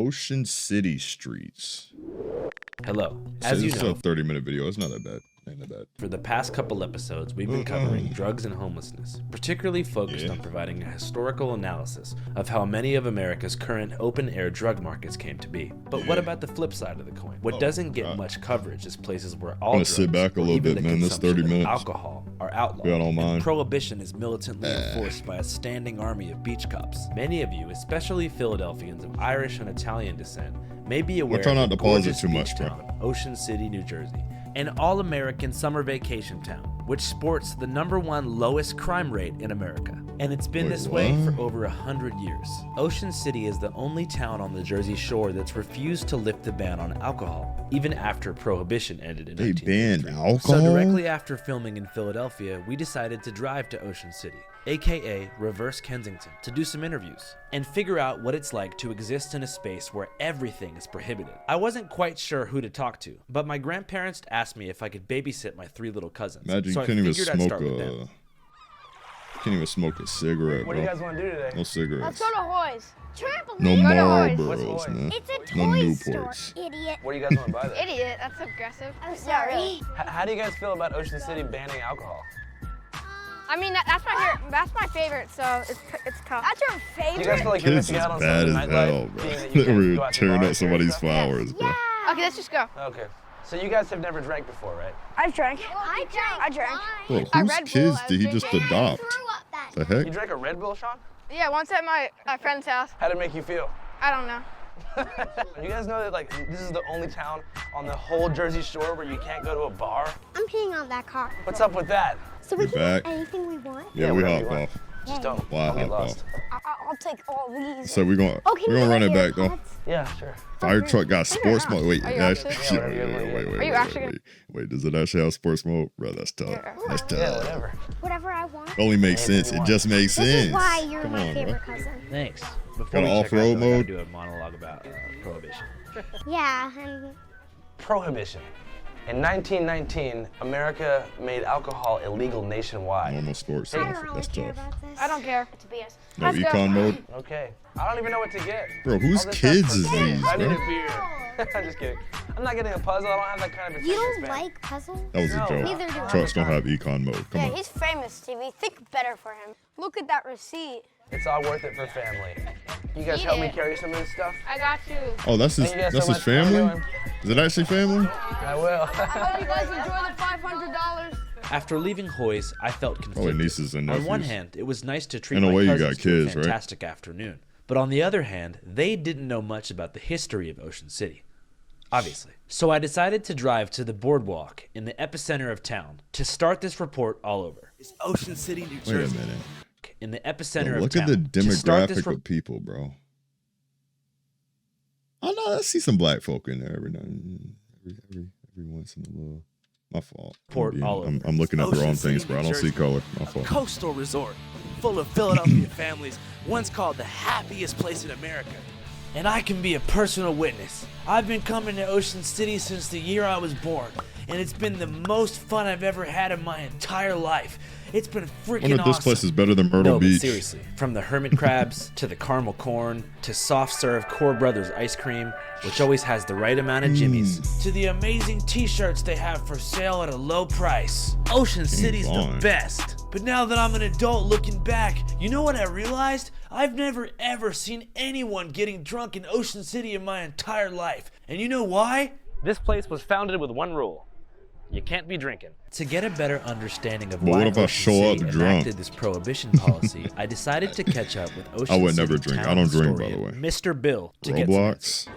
Ocean City streets. Hello. So As you this is know, a 30-minute video. It's not that bad. Ain't that bad. for the past couple episodes, we've been covering drugs and homelessness, particularly focused on providing a historical analysis of how many of America's current open-air drug markets came to be. But what about the flip side of the coin? What doesn't get much coverage is places where all drugs, sit back a or little even bit, the man. This 30 consumption of minutes. alcohol are outlawed. Yeah, I don't and mind. prohibition is militantly enforced by a standing army of beach cops. Many of you, especially Philadelphians of Irish and Italian descent, may be aware try of not the to pause it gorgeous too much, beach bro. town, Ocean City, New Jersey, an all-American summer vacation town, which sports the #1 lowest crime rate in America. And it's been Wait, this way what? for over 100 years. Ocean City is the only town on the Jersey Shore that's refused to lift the ban on alcohol, even after Prohibition ended in They 1933. banned alcohol? So directly after filming in Philadelphia, we decided to drive to Ocean City, aka Reverse Kensington, to do some interviews and figure out what it's like to exist in a space where everything is prohibited. I wasn't quite sure who to talk to, but my grandparents asked me if I could babysit my 3 little cousins. Imagine so you I can't even figured I'd smoke start with them. can't even smoke a cigarette, What do you bro. guys want to do today? No cigarettes. Let's go to Hoy's. Trampoline. No Go to Hoy's. Marlboros, What's man. It's a No toy store, Newports. idiot. What do you guys want to buy there? Idiot, that's aggressive. I'm sorry. How do you guys feel about Ocean City banning alcohol? I mean, that's my favorite, so it's tough. That's your favorite? Do you guys feel like you're Kids missing is out on bad some as of the hell, nightlife, bro. being that you They can were go out to tearing bars up somebody's here and flowers, bro. Okay, let's just go. stuff? Okay. So you guys have never drank before, right? I drank. I drank. Bro, A whose Red Bull, kids I did he was just drinking. adopt? The heck? You drank a Red Bull, Sean? Yeah, once at my friend's house. How'd it make you feel? I don't know. You guys know that like this is the only town on the whole Jersey Shore where you can't go to a bar? I'm peeing on that car. What's up with that? So we You can back? get anything we want. Yeah, Yeah, we whatever hop you off. Just don't, Why don't get hop lost. off? I'll take all these. So we're gonna Oh, can we're we gonna run get it back though. AirPods? Yeah, sure. Fire truck got sports mode. Wait, Are you that's, actually? Yeah, whatever you want. Are you actually wait, does it actually have sports mode? Bro, that's tough. Yeah. That's tough. Yeah, whatever. Whatever I want. It only makes Anything sense. you It want. just makes This sense. is why you're Come my on, bro. favorite cousin. Thanks. Before Got we an check out, off-road though, I gotta mode? do a monologue about Prohibition. Yeah, and Prohibition. In 1919, America made alcohol illegal nationwide. Normal sports. I Stuff. don't really That's care tough. about this. I don't care. It's BS. No Let's go. econ mode. Okay. I don't even know what to get. Bro, whose All this kids stuff is for kids. these, I need bro? a beer. I'm just kidding. I'm not getting a puzzle. I don't have that kind of You attention don't span. like puzzles? That was a No. joke. Neither do I. Trucks don't have econ mode. Come Yeah, on. he's famous, Stevie. Think better for him. Look at that receipt. It's all worth it for family. You guys Eat help me it. carry some of this stuff? I got you. Oh, that's his. Thank you guys That's so his much. How you family. doing? Is it actually family? I will. Hope you guys enjoy the $500. After leaving Hoy's, I felt conflicted. nieces and On one nephews. hand, it was nice to treat In a my way, you cousins got to a kids, right? fantastic afternoon. But on the other hand, they didn't know much about the history of Ocean City. Obviously. So I decided to drive to the boardwalk in the epicenter of town to start this report all over. It's Ocean City, New Wait Jersey. a minute. In the epicenter Bro, of look town. at the To start this demographic of people, bro. I know. I see some black folk in there every now and every once in a while. My fault. Report all over. I'm looking at the Ocean wrong City, things, bro. I New don't see Jersey. color. My A fault. coastal resort full of Philadelphia families, once called the happiest place in America. And I can be a personal witness. I've been coming to Ocean City since the year I was born, and it's been the most fun I've ever had in my entire life. It's been I freaking wonder if this awesome. place is better than Myrtle No, but Beach. seriously, from the hermit crabs to the caramel corn to soft serve Core Brothers ice cream, which always has the right amount of jimmies, to the amazing t-shirts they have for sale at a low price. Ocean City's the fine. best. But now that I'm an adult looking back, you know what I realized? I've never ever seen anyone getting drunk in Ocean City in my entire life. And you know why? This place was founded with one rule. You can't be drinking. To get a better understanding of But why what if I Ocean show up City drunk? enacted this prohibition policy, I decided to catch up with Ocean I would City never drink. I town don't drink, by the historian, way. Mr. Bill, to get some Roblox.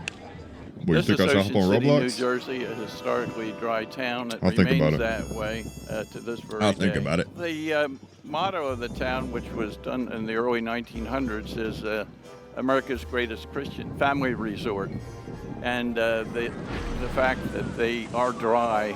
What, you This think is I should hop Ocean on City, New Roblox? Jersey, a historically dry town. It I'll think about remains it. that way to this very I'll think day. about it. The motto of the town, which was done in the early 1900s, is America's greatest Christian family resort. And the fact that they are dry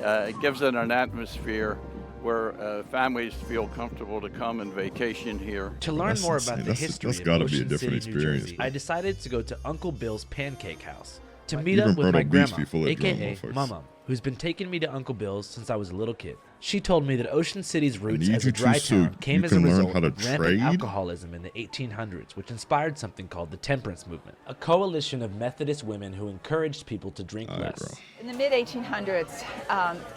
it gives it an atmosphere where families feel comfortable to come and vacation here. To learn That's more insane. about the That's history of gotta be a Ocean different City, New experience, Jersey, bro. I decided to go to Uncle Bill's Pancake House to meet Even up with Myrtle my Beach grandma, be full of drunk aka motherfuckers. my mom. who's been taking me to Uncle Bill's since I was a little kid. She told me that Ocean City's roots need as you a dry to, so town came you as a can learn result how to of rampant trade? alcoholism in the 1800s, which inspired something called the temperance movement, a coalition of Methodist women who encouraged people to drink less. bro. In the mid-1800s,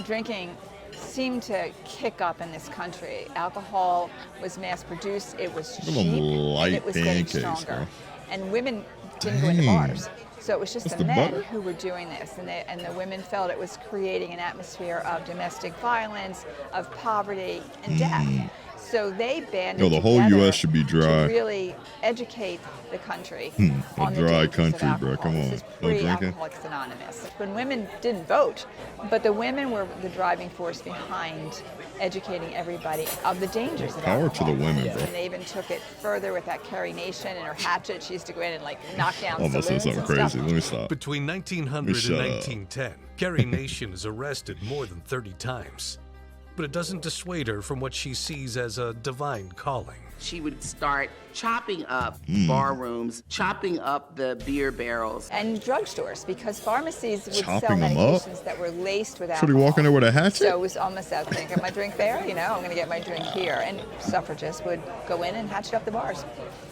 drinking seemed to kick up in this country. Alcohol was mass-produced, it was Look at them cheap, light and it was getting pancakes, stronger. bro. And women didn't go into Dang. bars. So it was just That's the the men butter? who were doing this, and the women felt it was creating an atmosphere of domestic violence, of poverty, and death. So they banded Yo, the whole together US should be dry. to really educate the country a on the dry dangers country, of bro. alcohol. Come This on. is No drinking? pre-Alcoholics Anonymous. When women didn't vote, but the women were the driving force behind educating everybody of the dangers of Power alcohol. to the women, bro. And they even took it further with that Carrie Nation and her hatchet. She used to go in and like knock down I'm about to say saloons something and crazy. stuff. Let me stop. Between 1900 Shut and up. 1910, Carrie Nation is arrested more than 30 times. But it doesn't dissuade her from what she sees as a divine calling. She would start chopping up Hmm. bar rooms, chopping up the beer barrels. And drugstores, because pharmacies would sell Chopping 'em up? medications that were laced with Should alcohol. he walk in there with a hatchet? So it was almost that thing, get my drink there, I'm going to get my drink here. And suffragists would go in and hatchet up the bars,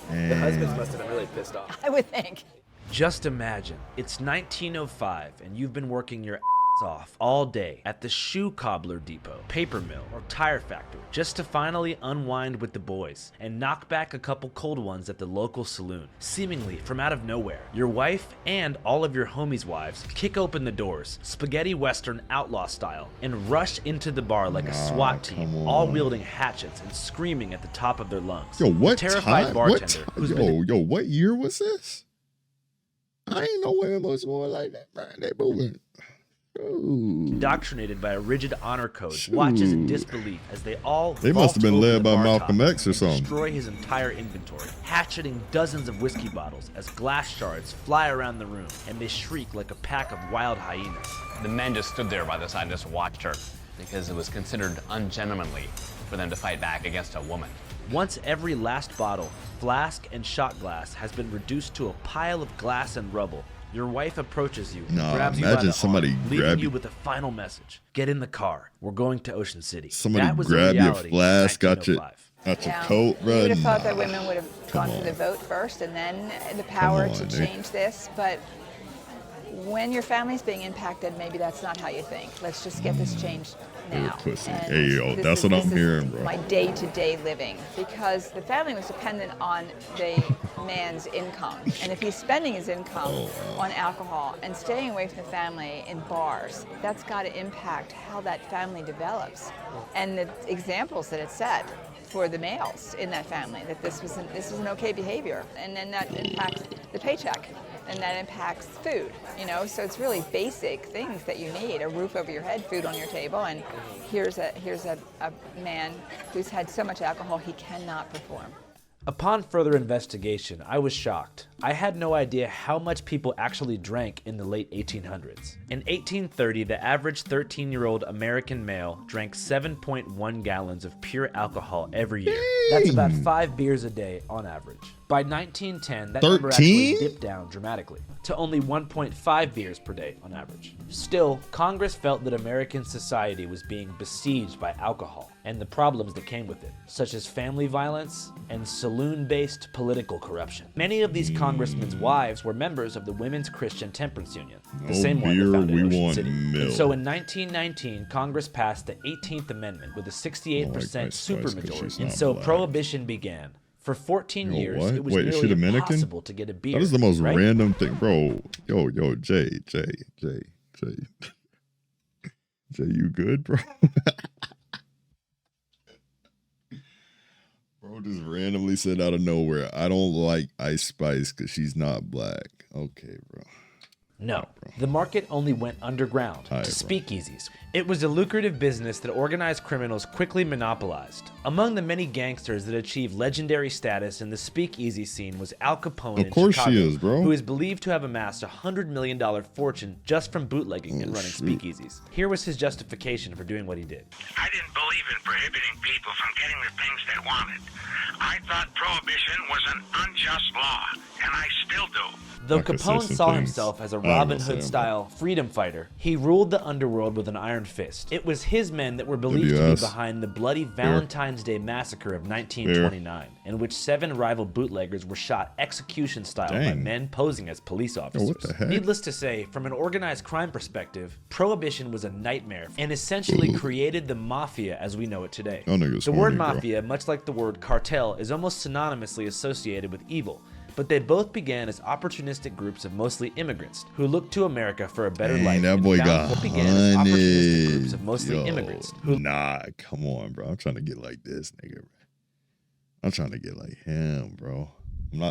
The husbands must have been really pissed off. I would think. Just imagine, it's 1905 and you've been working your ass off all day at the shoe cobbler depot, paper mill, or tire factory just to finally unwind with the boys and knock back a couple cold ones at the local saloon. Seemingly from out of nowhere, your wife and all of your homies' wives kick open the doors, spaghetti western outlaw style, and rush into the bar like a SWAT team, come all on. wielding hatchets and screaming at the top of their lungs. Yo, what The terrified time? bartender who's been Yo, what year was this? I ain't know women was more like that, man. They moving. Ooh. indoctrinated by a rigid honor code, watches in Shoot. disbelief as they all They must have been vault led over by the bar Malcolm top X or and something. destroy his entire inventory, hatcheting dozens of whiskey bottles as glass shards fly around the room and they shriek like a pack of wild hyenas. The men just stood there by the side and just watched her because it was considered ungentlemanly for them to fight back against a woman. Once every last bottle, flask, and shot glass has been reduced to a pile of glass and rubble, your wife approaches you and Nah, grabs you by imagine the somebody arm, leaving grab you you. with a final message. Get in the car. We're going to Ocean City. Somebody That was the grab your reality in flask, got your 1905. coat, bro. You would have thought Nah. that women would have gone Come through the on. vote first and then the power on, to dude. change this, but when your family's being impacted, maybe that's not how you think. Let's just get this changed now. pussy. And Hey, yo, this that's is- what this I'm is hearing, bro. My day-to-day living, because the family was dependent on the man's income, and if he's spending his income on alcohol and staying away from the family in bars, that's got to impact how that family develops, and the examples that it set for the males in that family, that this was an okay behavior, and then that impacts the paycheck, and that impacts food, so it's really basic things that you need: a roof over your head, food on your table, and here's a man who's had so much alcohol he cannot perform. Upon further investigation, I was shocked. I had no idea how much people actually drank in the late 1800s. In 1830, the average 13-year-old American male drank 7.1 gallons of pure alcohol every year. That's about 5 beers a day on average. By 1910, that number actually 13? dipped down dramatically to only 1.5 beers per day on average. Still, Congress felt that American society was being besieged by alcohol and the problems that came with it, such as family violence and saloon-based political corruption. Many of these congressmen's wives were members of the Women's Christian Temperance Union, the No same one beer, that founded we Ocean want City. And milk. so in 1919, Congress passed the 18th Amendment with a 68% Ice Spice 'cause she's supermajority, and not so black. Prohibition began. For 14 Yo, years, what? it was Wait, is she nearly Dominican? impossible to get a beer. That is the most right? random thing, bro. Yo, Jay. Jay, you good, bro? Bro just randomly said out of nowhere, I don't like Ice Spice because she's not black. Okay, bro. No, the market only went underground Hi, to bro. speakeasies. It was a lucrative business that organized criminals quickly monopolized. Among the many gangsters that achieved legendary status in the speakeasy scene was Al Capone Of in course she Chicago, is, bro. who is believed to have amassed a $100 million fortune just from bootlegging and running shoot. speakeasies. Here was his justification for doing what he did. I didn't believe in prohibiting people from getting the things they wanted. I thought prohibition was an unjust law, and I still do. Though I could say Capone some saw things himself as a I Robin gonna say him, Hood-style freedom fighter, he ruled the underworld with an iron fist. It was his men that were believed to be WS. behind the bloody Valentine's Day massacre of 1929, in which 7 rival bootleggers were shot execution-style by Dang. men posing as police officers. what the heck? Needless to say, from an organized crime perspective, Prohibition was a nightmare and essentially created the mafia as we know it today. Y'all niggas The word horny, bro. mafia, much like the word cartel, is almost synonymously associated with evil, but they both began as opportunistic groups of mostly immigrants who looked to America for a better Dang, life. that and boy found got what began as opportunistic groups hunted. of mostly Yo, immigrants who nah, come on, bro. I'm trying to get like this, nigga. Bro. I'm trying to get like him, bro.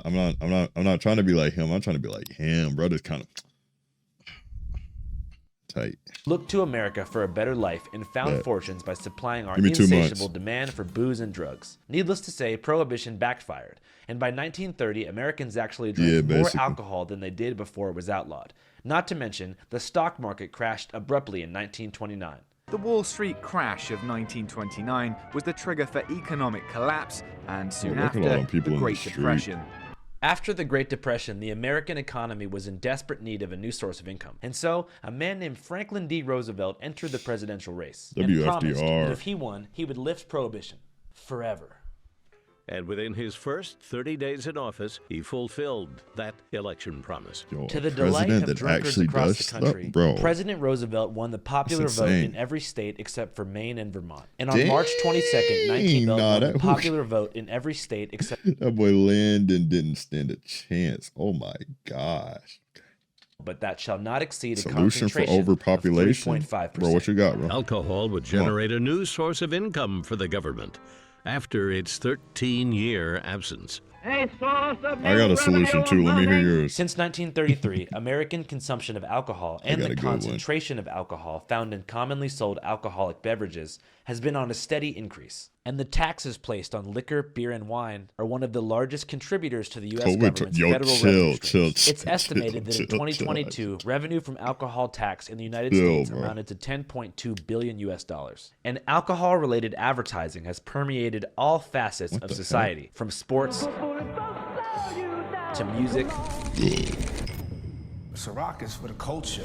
I'm not trying to be like him. I'm trying to be like him, bro. Just kind of tight. looked to America for a better life and found Bet. fortunes by supplying our Give me 2 insatiable months. demand for booze and drugs. Needless to say, Prohibition backfired, and by 1930, Americans actually drank Yeah, more basically. alcohol than they did before it was outlawed. Not to mention, the stock market crashed abruptly in 1929. The Wall Street crash of 1929 was the trigger for economic collapse and soon look at all them after, people the in the Great street. Depression. After the Great Depression, the American economy was in desperate need of a new source of income. And so, a man named Franklin D. Roosevelt entered the presidential race and promised WFDR. that if he won, he would lift Prohibition forever. And within his first 30 days in office, he fulfilled that election promise. Yo, To the a delight president of that drunkards actually across does the stuff, country, bro. President Roosevelt won the popular That's vote in insane. every state except for Maine and Vermont. And on March 22nd, Dang, 1912 nah, won the that- popular vote in every state except That boy Landon didn't stand a chance. Oh my gosh. but that shall not exceed a Solution for concentration overpopulation? of 3.5%. Bro, what you got, bro? Alcohol would Come on. generate a new source of income for the government after its 13-year absence. I got a solution too. Let me hear yours. Since 1933, American consumption of alcohol and got the a good one. concentration of alcohol found in commonly sold alcoholic beverages has been on a steady increase. And the taxes placed on liquor, beer, and wine are one of the largest contributors to the U.S. government's yo, federal chill, revenue chill, streams. It's chill, estimated that in chill, 2022, revenue from alcohol tax in the United Chill, States bro. amounted to 10.2 billion U.S. dollars. And alcohol-related advertising has permeated all facets of the society, from sports to music Ciroc is for the culture.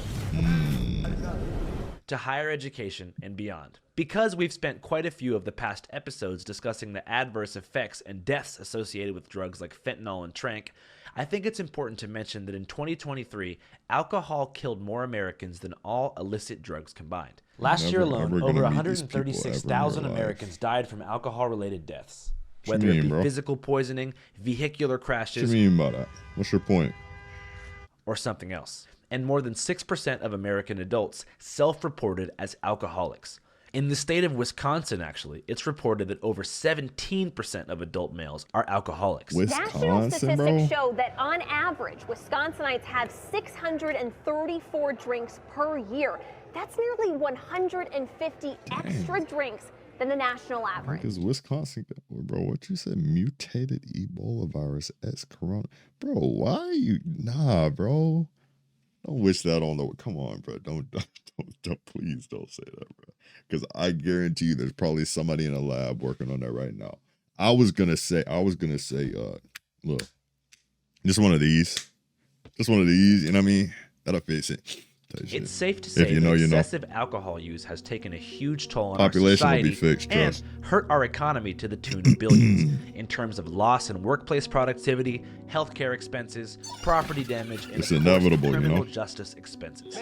to higher education and beyond. Because we've spent quite a few of the past episodes discussing the adverse effects and deaths associated with drugs like fentanyl and tranq, I think it's important to mention that in 2023, alcohol killed more Americans than all illicit drugs combined. Last year Never, alone, ever over gonna meet these people 136,000 ever in my life. Americans died from alcohol-related deaths, What whether you it mean, be bro? physical poisoning, vehicular What crashes, you mean by that? What's your point? or something else. And more than 6% of American adults self-reported as alcoholics. In the state of Wisconsin, actually, it's reported that over 17% of adult males are alcoholics. National statistics show that on average, Wisconsinites have 634 drinks per year. That's nearly 150 extra drinks than the national average. Because Wisconsin, bro, what you said, mutated Ebola virus as corona. Bro, why you, nah, bro. Don't wish that on the, come on, bro. Don't, please don't say that, bro. Because I guarantee you there's probably somebody in a lab working on that right now. I was going to say, look, just one of these, you know what I mean? That'll fix it. It's safe to say If you know, that you know. excessive alcohol use has taken a huge toll on Population our will be society fixed, and trust. hurt our economy to the tune of billions in terms of loss in workplace productivity, healthcare expenses, property damage, and It's of course, inevitable, you criminal know. justice expenses.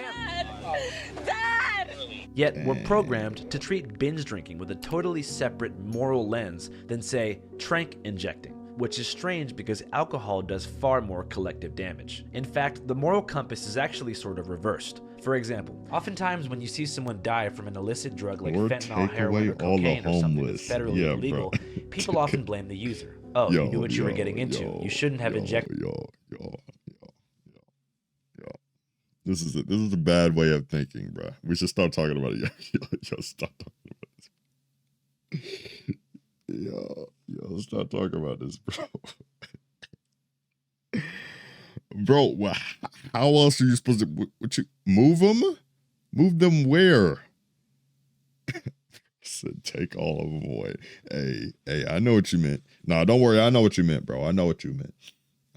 Yet we're programmed to treat binge drinking with a totally separate moral lens than, say, tranq injecting, which is strange because alcohol does far more collective damage. In fact, the moral compass is actually sort of reversed. For example, oftentimes when you see someone die from an illicit drug like Or fentanyl, take heroin, or away all the cocaine or something that's homeless. federally Yeah, illegal, bro. people often blame the user. Oh, you knew what you were getting into. You shouldn't have injected. This is a bad way of thinking, bro. We should start talking about it. Yo, stop talking about this. Yo, stop talking about this, bro. Bro, how else are you supposed to? What you move them? Move them where? Said take all of them away. Hey, I know what you meant. Nah, don't worry. I know what you meant, bro. I know what you meant.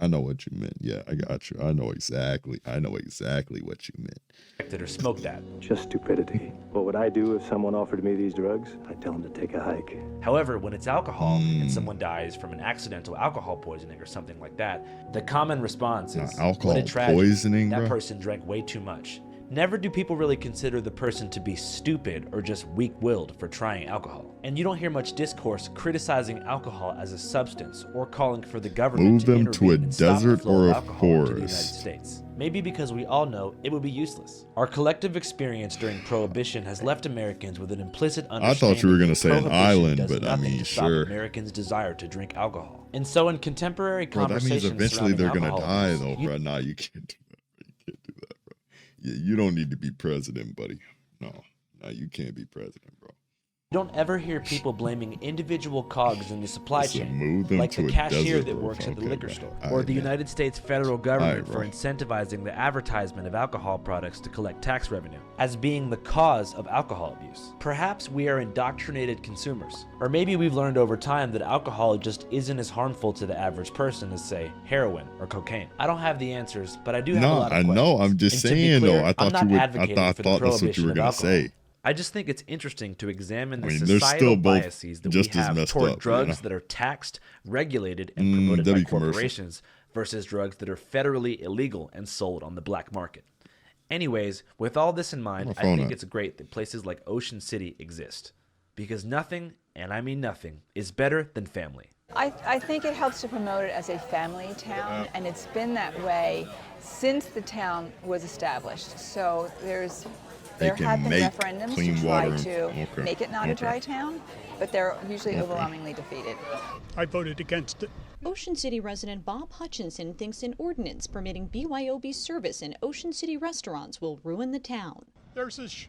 I know what you meant. Yeah, I got you. I know exactly what you meant. Or smoked at. Just stupidity. What would I do if someone offered me these drugs? I'd tell them to take a hike. However, when it's alcohol and someone dies from an accidental alcohol poisoning or something like that, the common response is, alcohol what a tragedy. poisoning, That bro? person drank way too much. Never do people really consider the person to be stupid or just weak-willed for trying alcohol. And you don't hear much discourse criticizing alcohol as a substance or calling for the government Move to them to a intervene and stop the desert flow or of a alcohol into the United forest. States. Maybe because we all know it would be useless. Our collective experience during Prohibition has left Americans with an implicit understanding. I thought you were gonna that say an Prohibition island, does but I nothing mean, to stop sure. Americans' desire to drink alcohol. And so in contemporary Bro, that conversations means eventually they're surrounding gonna alcohol die, abuse, though, bro. Nah, you can't do that. Bro. You can't do that, bro. Yeah, you don't need to be president, buddy. No, you can't be president, bro. you don't ever hear people blaming individual cogs in the supply Listen, move chain, them like to the a cashier desert, that bro. works at the Okay, liquor bro. store, All or right, the man. United States federal government All for right, incentivizing the advertisement of alcohol products to collect tax revenue as being the cause of alcohol abuse. Perhaps we are indoctrinated consumers, or maybe we've learned over time that alcohol just isn't as harmful to the average person as, say, heroin or cocaine. I don't have the answers, but I do have a No, lot of I questions. know. I'm just And to be saying, clear, though. I I'm thought not you would. I advocating thought for the that's what you prohibition were of gonna alcohol. say. I just think it's interesting to examine the I mean, they're societal still both biases that just we as have messed toward up, drugs you know? that are taxed, regulated, and promoted by W commercial. corporations versus drugs that are federally illegal and sold on the black market. Anyways, with all this in mind, I phone think at? it's great that places like Ocean City exist. Because nothing, and I mean nothing, is better than family. I think it helps to promote it as a family town, and it's been that way since the town was established. So there can have been make referendums clean to try water and- to okay, make it not a okay. dry town, but they're usually overwhelmingly defeated. I voted against it. Ocean City resident Bob Hutchinson thinks an ordinance permitting BYOB service in Ocean City restaurants will ruin the town. There's this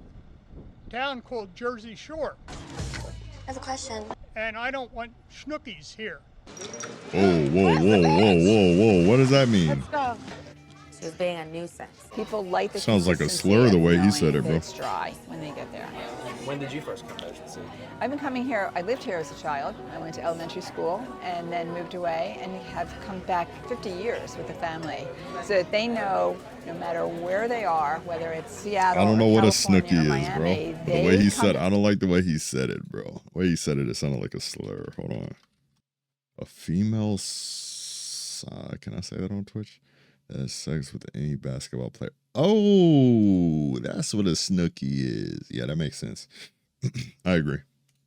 town called Jersey Shore. I have a question. And I don't want schnookies here. Whoa. What does that mean? She was being a nuisance. People like the Sounds like a consistency slur the of way he knowing said it, that bro. It's dry when they get there. When did you first come to Ocean City? I've been coming here, I lived here as a child. I went to elementary school and then moved away and have come back 50 years with the family so that they know no matter where they are, whether it's Seattle I don't know or what a California snooki or is, Miami, bro. The way he they said, come- I don't like the way he said it, bro. The way he said it, it sounded like a slur. Hold on. A female, can I say that on Twitch? That has sex with any basketball player. Oh, that's what a snooki is. Yeah, that makes sense. I agree.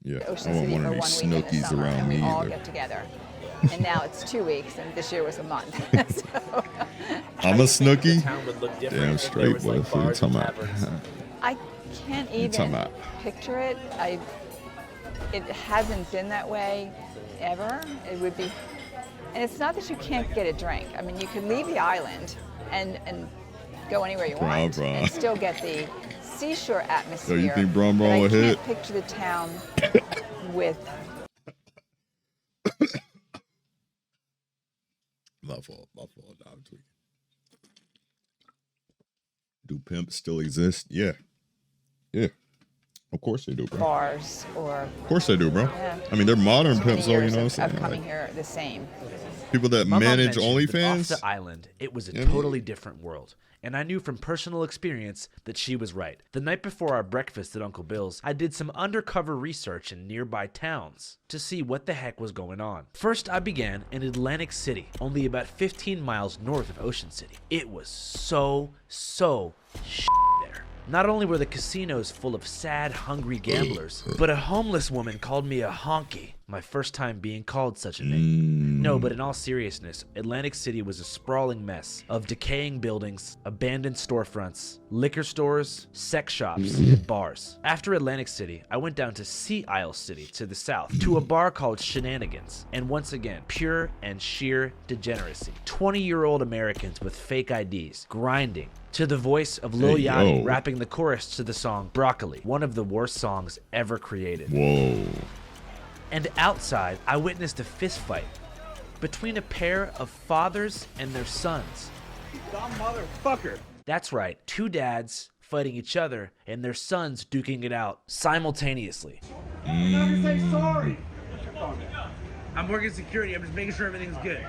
Yeah, Ocean I want City one for of 1 these week in the snookies summer, around and we me all either. get together. And now it's 2 weeks, and this year was a month. So, I'm a snooki? town would look different Damn if there straight, was, boy. like, That's what you bars talking and about. taverns. I can't You talking even about? picture it. It hasn't been that way ever. It would be, and it's not that you can't get a drink. I mean, you can leave the island and go anywhere you want Bron. and still get the seashore atmosphere. So you think Bron but I would can't hit? picture the town with. My fault. Nah, I'm tweaking. Do pimps still exist? Yeah. Of course they do, bro. Bars or. Of course they do, bro. Yeah. I mean, they're modern Too many pimps, though, you years know what I'm of saying? coming Like, here the same. people that My mom manage mentioned that OnlyFans. Off the island, it was a Yeah. totally different world. And I knew from personal experience that she was right. The night before our breakfast at Uncle Bill's, I did some undercover research in nearby towns to see what the heck was going on. First, I began in Atlantic City, only about 15 miles north of Ocean City. It was so there. Not only were the casinos full of sad, hungry gamblers, but a homeless woman called me a honky. My first time being called such a name. No, but in all seriousness, Atlantic City was a sprawling mess of decaying buildings, abandoned storefronts, liquor stores, sex shops, and bars. After Atlantic City, I went down to Sea Isle City to the south, to a bar called Shenanigans, and once again, pure and sheer degeneracy. 20-year-old Americans with fake IDs, grinding, to the voice of Lil Hey, Yachty yo. rapping the chorus to the song Broccoli, one of the worst songs ever created. Whoa. And outside, I witnessed a fist fight between a pair of fathers and their sons. Dumb motherfucker. That's right, two dads fighting each other and their sons duking it out simultaneously. Never say sorry. I'm working security, I'm just making sure everything's good.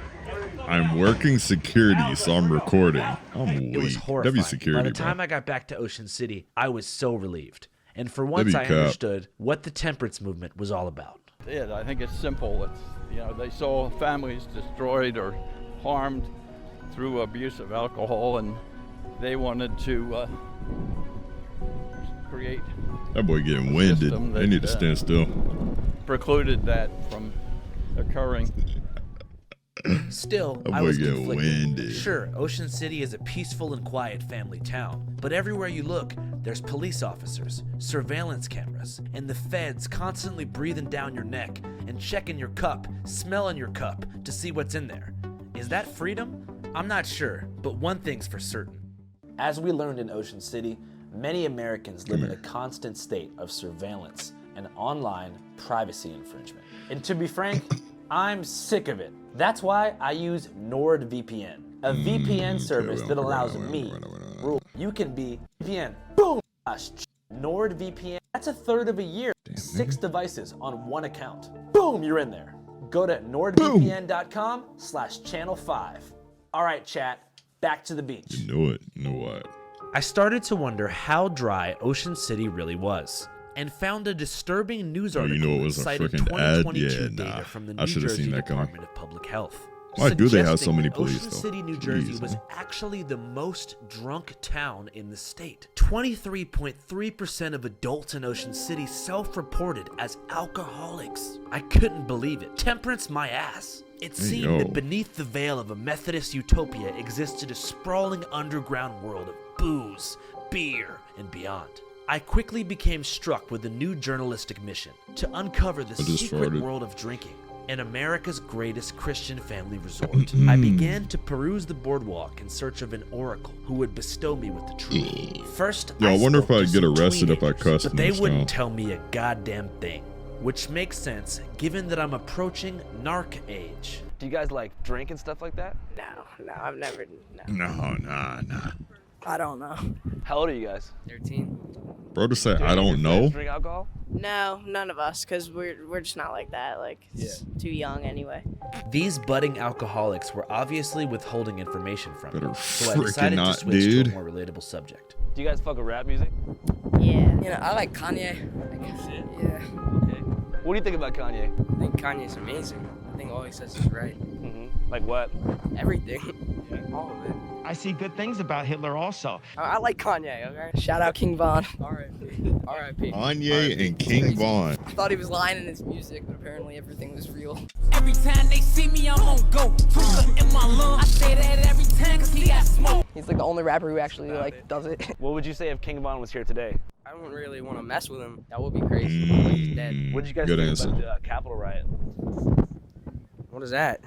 I'm working security, so I'm recording. I'm It was weak. horrifying. W security, By the bro. time I got back to Ocean City, I was so relieved. And for once, W I cap. understood what the temperance movement was all about. Yeah, I think it's simple. It's, you know, they saw families destroyed or harmed through abuse of alcohol, and they wanted to create That boy getting a winded. system They that, need to stand still. precluded that from occurring. Still, That I boy was get conflicted. winded. Sure, Ocean City is a peaceful and quiet family town, but everywhere you look, there's police officers, surveillance cameras, and the feds constantly breathing down your neck and checking your cup, smelling your cup to see what's in there. Is that freedom? I'm not sure, but one thing's for certain. As we learned in Ocean City, many Americans live in a constant state of surveillance and online privacy infringement. And to be frank, I'm sick of it. That's why I use NordVPN, a VPN service that allows me. You can be VPN. Boom! NordVPN. That's a third of a year. 6 devices on one account. Boom! You're in there. Go to NordVPN.com/channel5. All right, chat. Back to the beach. You know it. You know what? I started to wonder how dry Ocean City really was, and found a disturbing news Oh, article you know it that was a cited freaking ad? 2022 Yeah, data nah. from the I New should've Jersey seen that coming. Department of Public Health. Why do they have so suggesting many that police, Ocean though? City, New Jersey Jeez, was man. actually the most drunk town in the state. 23.3% of adults in Ocean City self-reported as alcoholics. I couldn't believe it. Temperance my ass. It Hey, seemed yo. that beneath the veil of a Methodist utopia existed a sprawling underground world of booze, beer, and beyond. I quickly became struck with a new journalistic mission to uncover the I just secret farted. world of drinking and America's greatest Christian family resort. I began to peruse the boardwalk in search of an oracle who would bestow me with the truth. First, Yo, I wonder if spoke to I'd get some arrested if I teenagers, cussed but in they this wouldn't town. tell me a goddamn thing, which makes sense given that I'm approaching narc age. Do you guys like drink and stuff like that? No, I've never. No, nah. I don't know. How old are you guys? 13. Bro, to say Do I any of don't your friends know. Drink alcohol? No, none of us, because we're just not like that. Like, it's too young anyway. These budding alcoholics were obviously withholding information from me, Better so I freaking decided not, to switch to dude. a more relatable subject. Do you guys fuck with rap music? Yeah. You know, I like Kanye. Yeah. Okay. What do you think about Kanye? I think Kanye's amazing. I think all he says is right. Like what? Everything. All of it. I see good things about Hitler also. I like Kanye, okay? Shout out King Von. R.I.P. Kanye and King Von. I thought he was lying in his music, but apparently everything was real. Every time they see me, I'm on go. Twinkle in my lungs. I say that every time cause he got smoke. He's like the only rapper who actually like does it. What would you say if King Von was here today? I don't really want to mess with him. That would be crazy. Like, he's dead. What did you guys Good think answer. about the Capitol riot? What is that?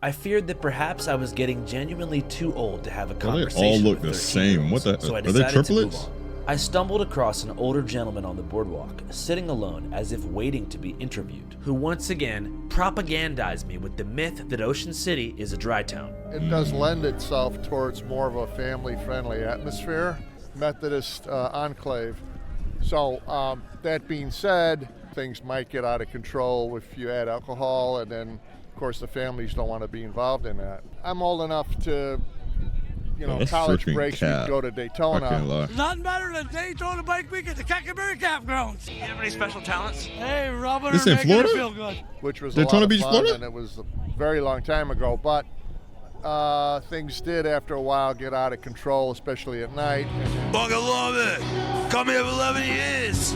I feared that perhaps I was getting genuinely too old to have a Bro, they conversation all look with the same. What the? so I Are they decided to move triplets? on. I stumbled across an older gentleman on the boardwalk, sitting alone as if waiting to be interviewed, who once again propagandized me with the myth that Ocean City is a dry town. It does lend itself towards more of a family-friendly atmosphere, Methodist enclave. So that being said, things might get out of control if you add alcohol, and then, of course, the families don't want to be involved in that. I'm old enough to, That's college freaking breaks, cap. we'd go to I can't Daytona. lie. Nothing better than Daytona Bike Week at the Cackaberry Campgrounds. You have any special talents? Hey, Robin, This in making it Florida? feel good. Which was Daytona a lot of Beach, fun, Florida? and it was a very long time ago. But things did, after a while, get out of control, especially at night. Fucking love it. Come here for 11 years.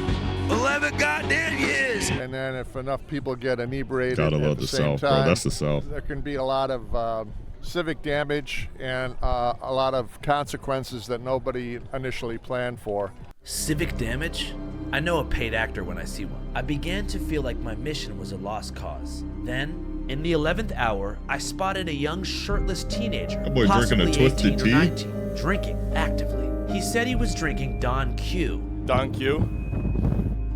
11 goddamn years. And then if enough people get inebriated Gotta at love the the same South, bro. time, That's the South. there can be a lot of civic damage and a lot of consequences that nobody initially planned for. Civic damage? I know a paid actor when I see one. I began to feel like my mission was a lost cause. Then, in the 11th hour, I spotted a young shirtless teenager, That boy drinking a possibly Twisted 18 or Tea? 19, drinking actively. He said he was drinking Don Q, Don Q?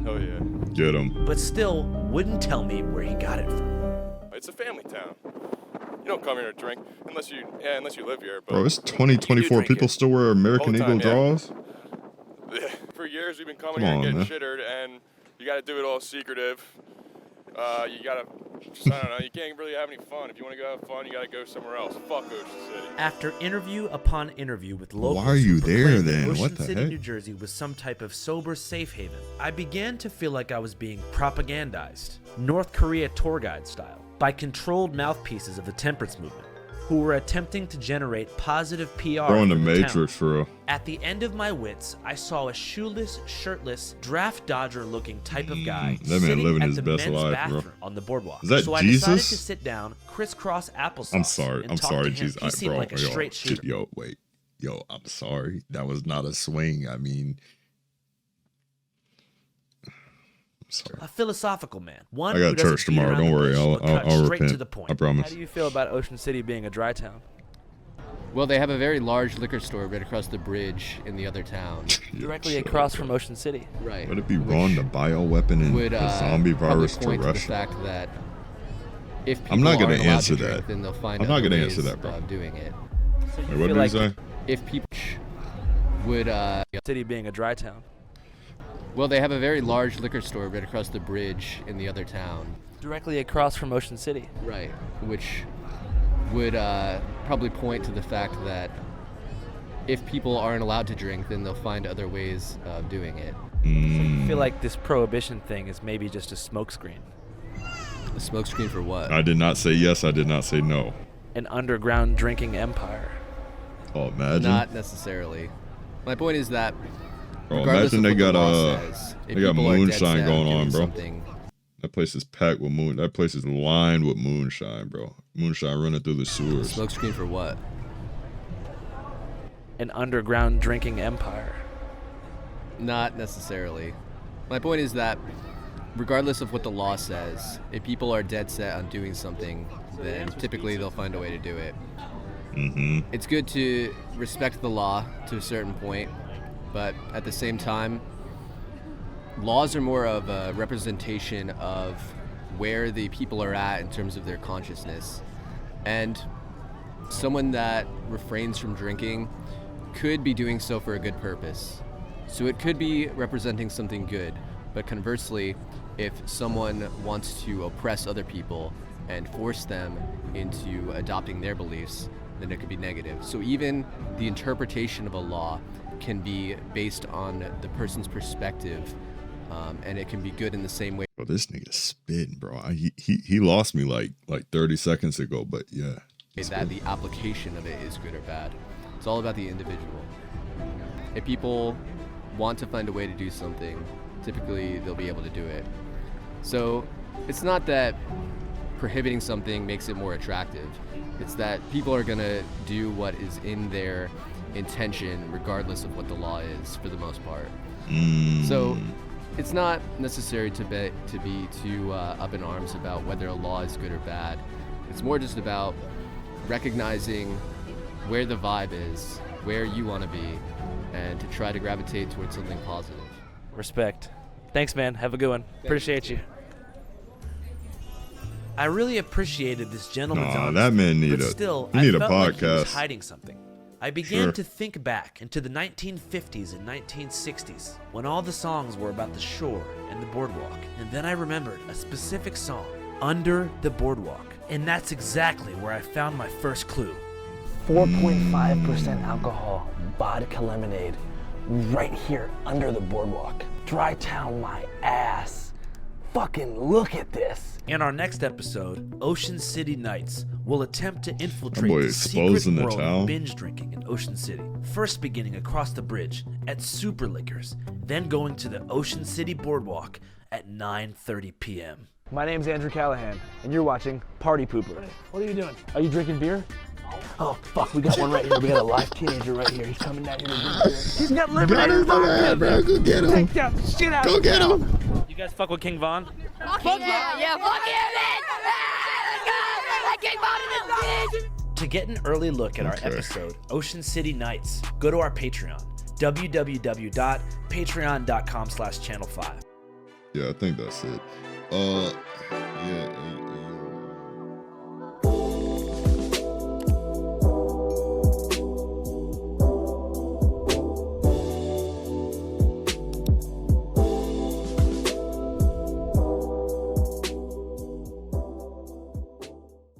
Oh yeah. Get him. but still wouldn't tell me where he got it from. It's a family town. You don't come here to drink unless you live here. But Bro, it's 2024. People still wear American All the Eagle time, yeah. draws. For years we've been coming Come here and on, getting man. shittered, and you got to do it all secretive. You got to Just, I don't know. You can't really have any fun. If you want to go have fun, you got to go somewhere else. Fuck Ocean City. After interview upon interview with locals, Why are you who there proclaimed that then? Ocean What the City, heck? New Jersey was some type of sober safe haven, I began to feel like I was being propagandized, North Korea tour guide style, by controlled mouthpieces of the temperance movement, who were attempting to generate positive PR. Bro, in the for Matrix, town. for real. At the end of my wits, I saw a shoeless, shirtless, draft dodger-looking type of guy That man sitting living at his the best men's life, bathroom bro. on the boardwalk. Is that so I decided Jesus? to sit down, crisscross applesauce. I'm sorry. and I'm talk sorry, to him. Jesus. He seemed Bro, like a yo, straight shooter. Yo, wait. Yo, I'm sorry. That was not a swing. I mean, I'm sorry. A philosophical man. One I who got doesn't church beat tomorrow. around Don't the worry. bush, but cut I'll straight to repent. the point. I promise. How do you feel about Ocean City being a dry town? Well, they have a very large liquor store right across the bridge in the other town. Directly across from Ocean City. Right. Would it be wrong to bioweapon and Would a zombie probably virus to point to the Russia? fact that if people I'm not gonna aren't allowed answer to drink, that. then they'll find I'm not other gonna ways answer that, bro. of doing it. Wait, what did you say? If people would City being a dry town. well, they have a very large liquor store right across the bridge in the other town. Directly across from Ocean City. Right, which would probably point to the fact that if people aren't allowed to drink, then they'll find other ways of doing it. I feel like this prohibition thing is maybe just a smokescreen. A smokescreen for what? I did not say yes. I did not say no. An underground drinking empire. Oh, imagine. Not necessarily. My point is that Bro, regardless imagine of they what the got law says, if they got people are dead moonshine set going doing on, bro. something- That place is packed with moon. That place is lined with moonshine, bro. Moonshine running through the sewers. Smokescreen for what? An underground drinking empire. Not necessarily. My point is that regardless of what the law says, if people are dead set on doing something, then typically they'll find a way to do it. Mm-hmm. It's good to respect the law to a certain point, but at the same time, laws are more of a representation of where the people are at in terms of their consciousness. And someone that refrains from drinking could be doing so for a good purpose. So it could be representing something good, but conversely, if someone wants to oppress other people and force them into adopting their beliefs, then it could be negative. So even the interpretation of a law can be based on the person's perspective, and it can be good in the same way. Bro, this nigga spitting, bro. He lost me like 30 seconds ago, but yeah. That the application of it is good or bad. It's all about the individual. If people want to find a way to do something, typically they'll be able to do it. So it's not that prohibiting something makes it more attractive. It's that people are gonna do what is in their intention regardless of what the law is for the most part. So it's not necessary to be too up in arms about whether a law is good or bad. It's more just about recognizing where the vibe is, where you want to be, and to try to gravitate towards something positive. Respect. Thanks, man. Have a good one. Appreciate you. I really appreciated this gentleman's Nah, honesty, that man need but a- still, he need I a felt like he was podcast. hiding something. I began Sure. to think back into the 1950s and 1960s, when all the songs were about the shore and the boardwalk. And then I remembered a specific song, Under the Boardwalk. And that's exactly where I found my first clue. 4.5% alcohol, vodka lemonade, right here under the boardwalk. Dry town, my ass. Fucking look at this. In our next episode, Ocean City Nights will attempt to infiltrate boy the exposing secret the world town. of binge drinking in Ocean City. First beginning across the bridge at Super Liquors, then going to the Ocean City Boardwalk at 9:30 p.m. My name's Andrew Callahan, and you're watching Party Pooper. What are you doing? Are you drinking beer? Oh, fuck, we got one right here. We got a live teenager right here. He's coming down here to drink beer. He's got lemonade and vodka. bro. Go get him. Take that shit out Go of get town. him. You guys fuck with King Von? Fuck yeah, fuck yeah, man! Let's go! King Von in this bitch! To get an early look at our Okay. episode, Ocean City Nights, go to our Patreon, www.patreon.com/channel5. Yeah, I think that's it. Yeah.